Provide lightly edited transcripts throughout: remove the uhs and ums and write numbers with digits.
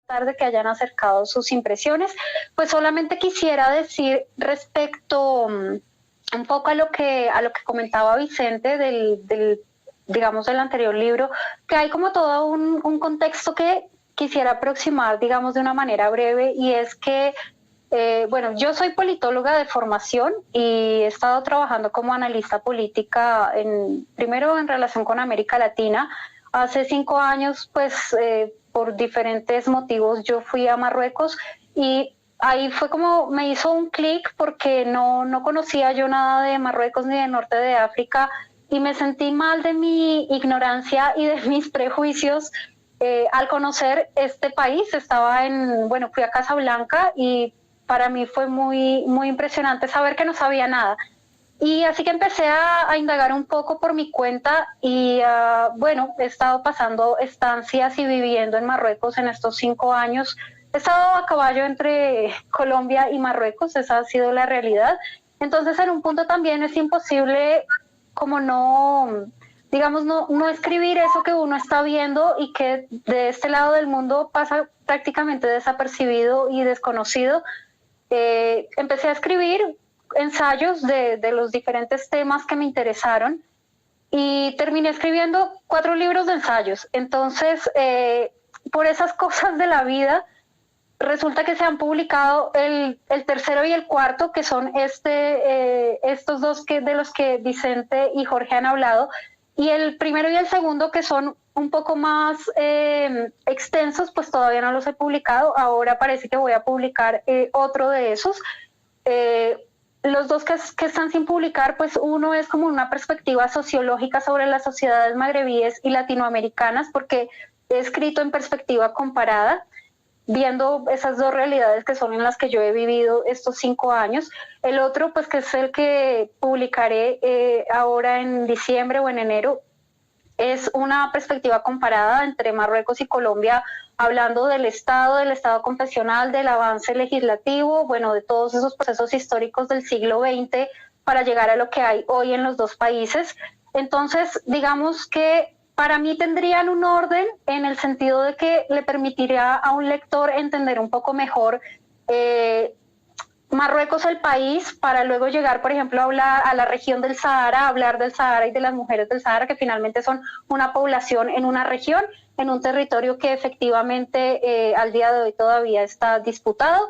tarde que hayan acercado sus impresiones. Pues solamente quisiera decir respecto un poco a lo que comentaba Vicente digamos, del anterior libro, que hay como todo un contexto que quisiera aproximar, digamos, de una manera breve, y es que bueno, yo soy politóloga de formación y he estado trabajando como analista política primero en relación con América Latina. Hace 5 años, pues por diferentes motivos, yo fui a Marruecos y ahí fue como me hizo un clic porque no conocía yo nada de Marruecos ni del norte de África y me sentí mal de mi ignorancia y de mis prejuicios al conocer este país. Bueno, fui a Casablanca y para mí fue muy impresionante saber que no sabía nada. Y así que empecé a indagar un poco por mi cuenta y bueno, he estado pasando estancias y viviendo en Marruecos en estos 5 años. He estado a caballo entre Colombia y Marruecos, esa ha sido la realidad. Entonces en un punto también es imposible como digamos, no escribir eso que uno está viendo y que de este lado del mundo pasa prácticamente desapercibido y desconocido. Empecé a escribir ensayos de los diferentes temas que me interesaron y terminé escribiendo 4 libros de ensayos. Entonces, por esas cosas de la vida, resulta que se han publicado el tercero y el cuarto, que son estos dos de los que Vicente y Jorge han hablado, y el primero y el segundo, que son un poco más extensos, pues todavía no los he publicado. Ahora parece que voy a publicar otro de esos. Los dos que están sin publicar, pues uno es como una perspectiva sociológica sobre las sociedades magrebíes y latinoamericanas, porque he escrito en perspectiva comparada, viendo esas dos realidades que son en las que yo he vivido estos 5 años. El otro, pues que es el que publicaré ahora en diciembre o en enero, es una perspectiva comparada entre Marruecos y Colombia, hablando del Estado confesional, del avance legislativo, bueno, de todos esos procesos históricos del siglo XX para llegar a lo que hay hoy en los dos países. Entonces, digamos que para mí tendrían un orden en el sentido de que le permitiría a un lector entender un poco mejor Marruecos el país, para luego llegar, por ejemplo, a hablar a la región del Sahara, hablar del Sahara y de las mujeres del Sahara, que finalmente son una población en una región, en un territorio que efectivamente al día de hoy todavía está disputado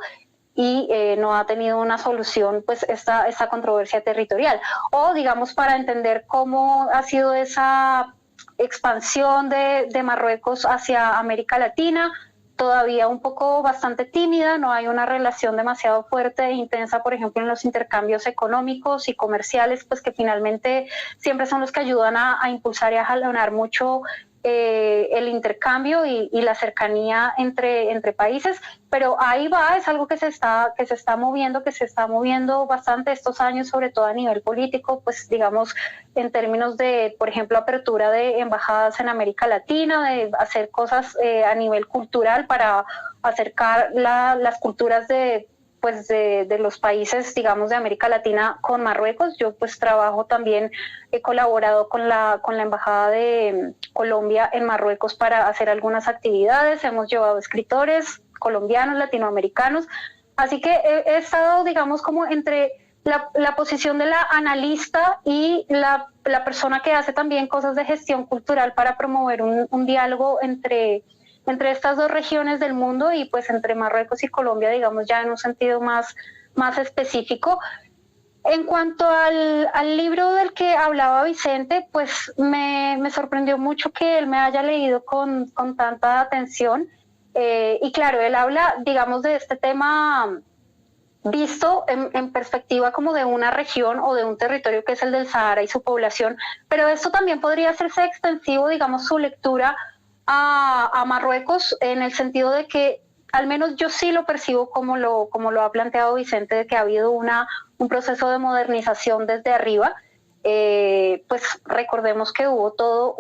y no ha tenido una solución, pues esta controversia territorial. O digamos, para entender cómo ha sido esa expansión de Marruecos hacia América Latina, todavía un poco bastante tímida, no hay una relación demasiado fuerte e intensa, por ejemplo, en los intercambios económicos y comerciales, pues que finalmente siempre son los que ayudan a impulsar y a jalonar mucho el intercambio y la cercanía entre países, pero ahí va, es algo que se está moviendo bastante estos años, sobre todo a nivel político, pues digamos en términos de, por ejemplo, apertura de embajadas en América Latina, de hacer cosas a nivel cultural para acercar las culturas de los países, digamos, de América Latina con Marruecos. Yo pues trabajo también, he colaborado con la Embajada de Colombia en Marruecos para hacer algunas actividades, hemos llevado escritores colombianos, latinoamericanos, así que he estado, digamos, como entre la posición de la analista y la persona que hace también cosas de gestión cultural para promover un diálogo entre estas dos regiones del mundo y pues entre Marruecos y Colombia, digamos, ya en un sentido más específico. En cuanto al libro del que hablaba Vicente, pues me sorprendió mucho que él me haya leído con tanta atención. Y claro, él habla, digamos, de este tema visto en perspectiva como de una región o de un territorio que es el del Sahara y su población, pero esto también podría hacerse extensivo, digamos, su lectura a Marruecos, en el sentido de que al menos yo sí lo percibo como lo ha planteado Vicente, de que ha habido un proceso de modernización desde arriba. Pues recordemos que hubo todo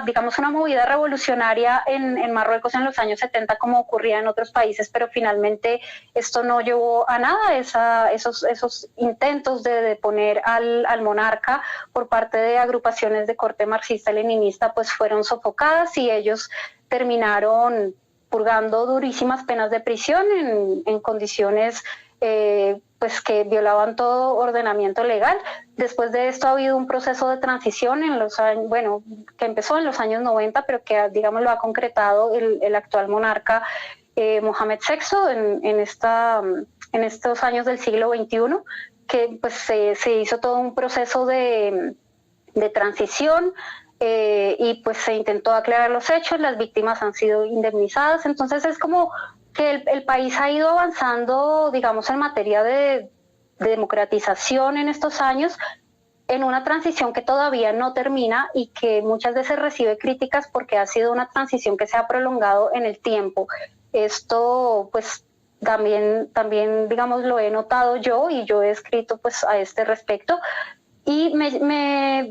digamos, una movida revolucionaria en Marruecos en los años 70, como ocurría en otros países, pero finalmente esto no llevó a nada. Esos intentos de deponer al monarca por parte de agrupaciones de corte marxista-leninista pues fueron sofocadas y ellos terminaron purgando durísimas penas de prisión en condiciones pues que violaban todo ordenamiento legal. Después de esto ha habido un proceso de transición en los años, bueno, que empezó en los años 90, pero que, digamos, lo ha concretado el actual monarca Mohamed VI en estos años del siglo XXI, que pues se hizo todo un proceso de transición, y pues se intentó aclarar los hechos, las víctimas han sido indemnizadas. Entonces es como que el país ha ido avanzando, digamos, en materia de democratización en estos años, en una transición que todavía no termina y que muchas veces recibe críticas porque ha sido una transición que se ha prolongado en el tiempo. Esto pues también digamos lo he notado yo y yo he escrito pues a este respecto. Y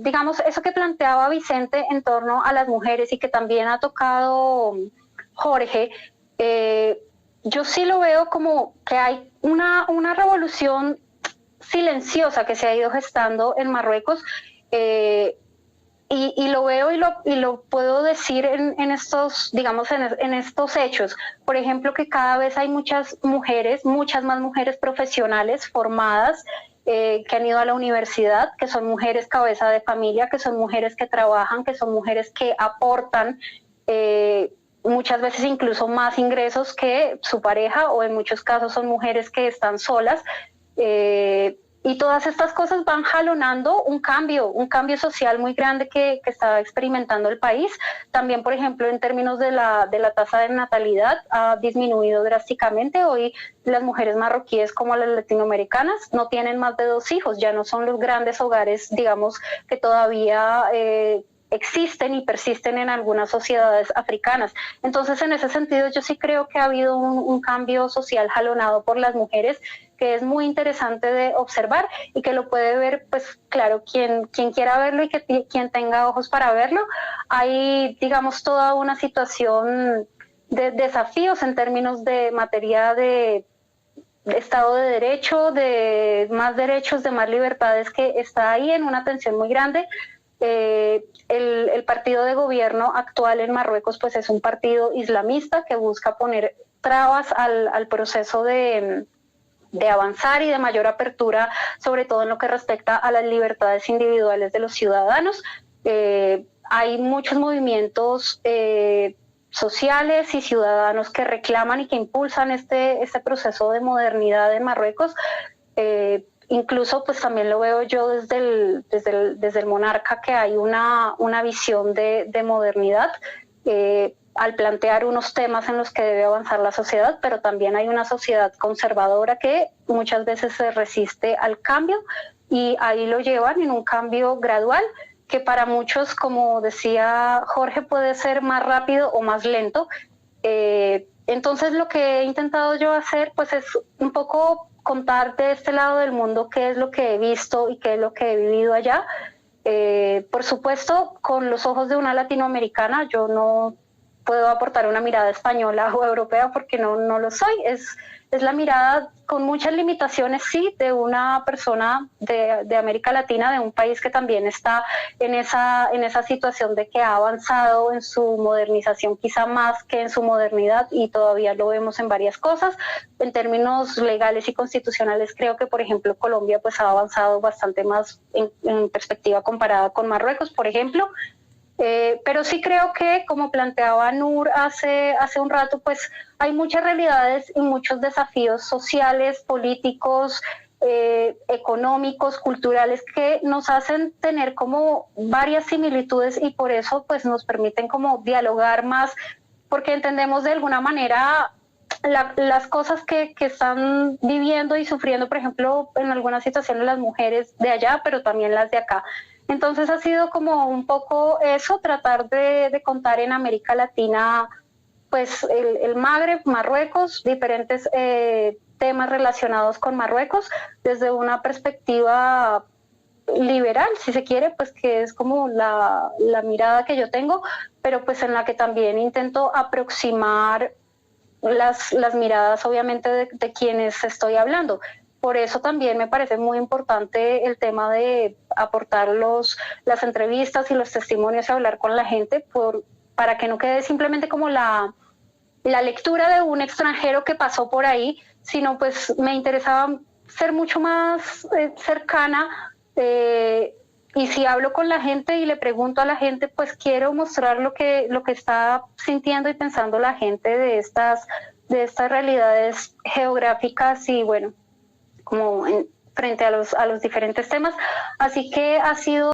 digamos, eso que planteaba Vicente en torno a las mujeres y que también ha tocado Jorge, yo sí lo veo como que hay una revolución silenciosa que se ha ido gestando en Marruecos, y lo veo y lo puedo decir en estos, digamos, en estos hechos. Por ejemplo, que cada vez hay muchas más mujeres profesionales formadas, que han ido a la universidad, que son mujeres cabeza de familia, que son mujeres que trabajan, que son mujeres que aportan, muchas veces incluso más ingresos que su pareja, o en muchos casos son mujeres que están solas. Y todas estas cosas van jalonando un cambio social muy grande que está experimentando el país. También, por ejemplo, en términos de la tasa de natalidad, ha disminuido drásticamente. Hoy las mujeres marroquíes como las latinoamericanas no tienen más de 2 hijos, ya no son los grandes hogares, digamos, que todavía existen y persisten en algunas sociedades africanas. Entonces, en ese sentido, yo sí creo que ha habido un cambio social jalonado por las mujeres, que es muy interesante de observar y que lo puede ver, pues claro, quien quiera verlo y quien tenga ojos para verlo. Hay, digamos, toda una situación de desafíos en términos de materia de Estado de Derecho, de más derechos, de más libertades, que está ahí en una tensión muy grande. El partido de gobierno actual en Marruecos pues es un partido islamista que busca poner trabas al proceso de avanzar y de mayor apertura, sobre todo en lo que respecta a las libertades individuales de los ciudadanos. Hay muchos movimientos sociales y ciudadanos que reclaman y que impulsan este proceso de modernidad en Marruecos. Incluso pues también lo veo yo desde el monarca, que hay una visión de modernidad, al plantear unos temas en los que debe avanzar la sociedad, pero también hay una sociedad conservadora que muchas veces se resiste al cambio, y ahí lo llevan en un cambio gradual que para muchos, como decía Jorge, puede ser más rápido o más lento. Entonces lo que he intentado yo hacer pues es un poco contar de este lado del mundo qué es lo que he visto y qué es lo que he vivido allá. Por supuesto, con los ojos de una latinoamericana. Yo no puedo aportar una mirada española o europea porque no lo soy. Es la mirada con muchas limitaciones, sí, de una persona de América Latina, de un país que también está en esa situación de que ha avanzado en su modernización quizá más que en su modernidad, y todavía lo vemos en varias cosas. En términos legales y constitucionales, creo que, por ejemplo, Colombia pues ha avanzado bastante más en perspectiva comparada con Marruecos, por ejemplo. Pero sí creo que, como planteaba Nur hace un rato, pues hay muchas realidades y muchos desafíos sociales, políticos, económicos, culturales, que nos hacen tener como varias similitudes, y por eso pues nos permiten como dialogar más, porque entendemos de alguna manera las cosas que están viviendo y sufriendo, por ejemplo, en algunas situaciones las mujeres de allá, pero también las de acá. Entonces ha sido como un poco eso, tratar de contar en América Latina, pues el Magreb, Marruecos, diferentes temas relacionados con Marruecos, desde una perspectiva liberal, si se quiere, pues que es como la mirada que yo tengo, pero pues en la que también intento aproximar las miradas obviamente de quienes estoy hablando. Por eso también me parece muy importante el tema de aportar las entrevistas y los testimonios y hablar con la gente para que no quede simplemente como la lectura de un extranjero que pasó por ahí, sino pues me interesaba ser mucho más cercana, y si hablo con la gente y le pregunto a la gente, pues quiero mostrar lo que está sintiendo y pensando la gente de estas realidades geográficas y bueno, como frente a los diferentes temas. Así que ha sido